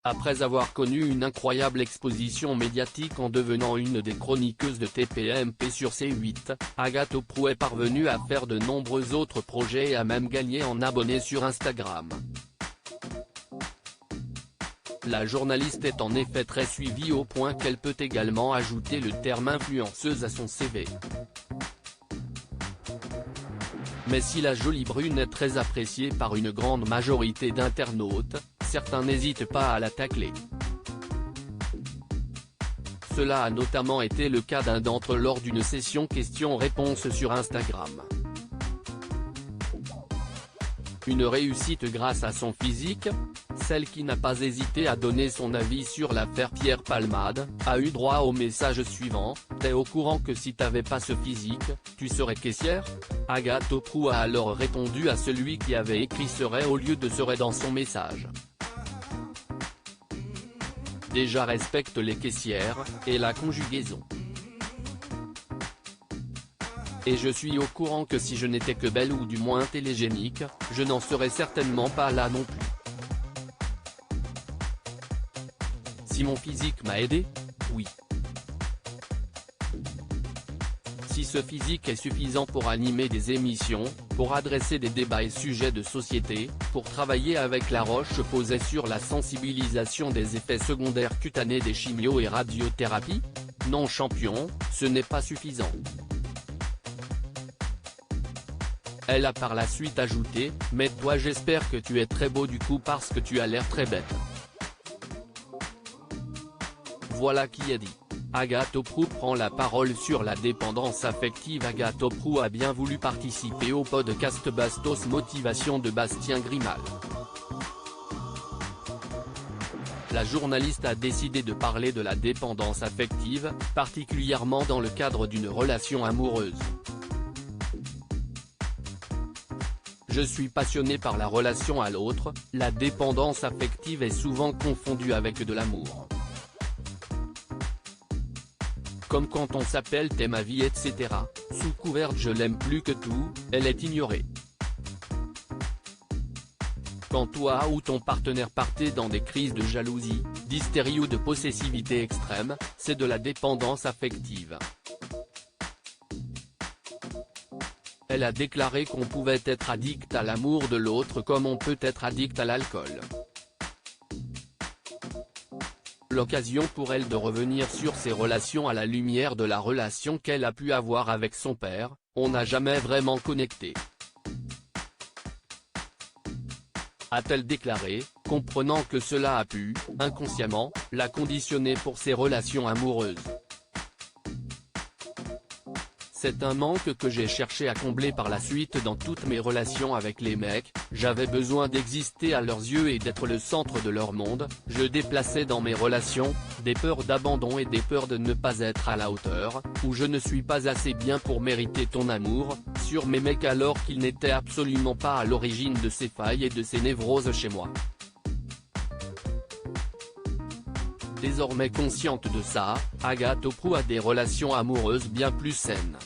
Après avoir connu une incroyable exposition médiatique en devenant une des chroniqueuses de TPMP sur C8, Agathe Auproux est parvenue à faire de nombreux autres projets et a même gagné en abonnés sur Instagram. La journaliste est en effet très suivie au point qu'elle peut également ajouter le terme influenceuse à son CV. Mais si la jolie brune est très appréciée par une grande majorité d'internautes, certains n'hésitent pas à la tacler. Cela a notamment été le cas d'un d'entre eux lors d'une session questions-réponses sur Instagram. Une réussite grâce à son physique? Celle qui n'a pas hésité à donner son avis sur l'affaire Pierre Palmade, a eu droit au message suivant: « T'es au courant que si t'avais pas ce physique, tu serais caissière ?» Agathe Auproux a alors répondu à celui qui avait écrit serait au lieu de serait dans son message. Déjà respecte les caissières, et la conjugaison. Et je suis au courant que si je n'étais que belle ou du moins télégénique, je n'en serais certainement pas là non plus. Si mon physique m'a aidé? Oui. Si ce physique est suffisant pour animer des émissions, pour adresser des débats et sujets de société, pour travailler avec La Roche-Posay sur la sensibilisation des effets secondaires cutanés des chimios et radiothérapies? Non champion, ce n'est pas suffisant. Elle a par la suite ajouté: « Mais toi j'espère que tu es très beau du coup parce que tu as l'air très bête. » Voilà qui est dit. Agathe Auproux prend la parole sur la dépendance affective. Agathe Auproux a bien voulu participer au podcast Bastos Motivation de Bastien Grimal. La journaliste a décidé de parler de la dépendance affective, particulièrement dans le cadre d'une relation amoureuse. Je suis passionné par la relation à l'autre, la dépendance affective est souvent confondue avec de l'amour. Comme quand on s'appelle t'es ma vie etc., sous couvert de je l'aime plus que tout, elle est ignorée. Quand toi ou ton partenaire partez dans des crises de jalousie, d'hystérie ou de possessivité extrême, c'est de la dépendance affective. Elle a déclaré qu'on pouvait être addict à l'amour de l'autre comme on peut être addict à l'alcool. L'occasion pour elle de revenir sur ses relations à la lumière de la relation qu'elle a pu avoir avec son père: « On n'a jamais vraiment connecté. » A-t-elle déclaré, comprenant que cela a pu, inconsciemment, la conditionner pour ses relations amoureuses. C'est un manque que j'ai cherché à combler par la suite dans toutes mes relations avec les mecs, j'avais besoin d'exister à leurs yeux et d'être le centre de leur monde, je déplaçais dans mes relations, des peurs d'abandon et des peurs de ne pas être à la hauteur, ou je ne suis pas assez bien pour mériter ton amour, sur mes mecs alors qu'ils n'étaient absolument pas à l'origine de ces failles et de ces névroses chez moi. Désormais consciente de ça, Agathe Auproux a des relations amoureuses bien plus saines.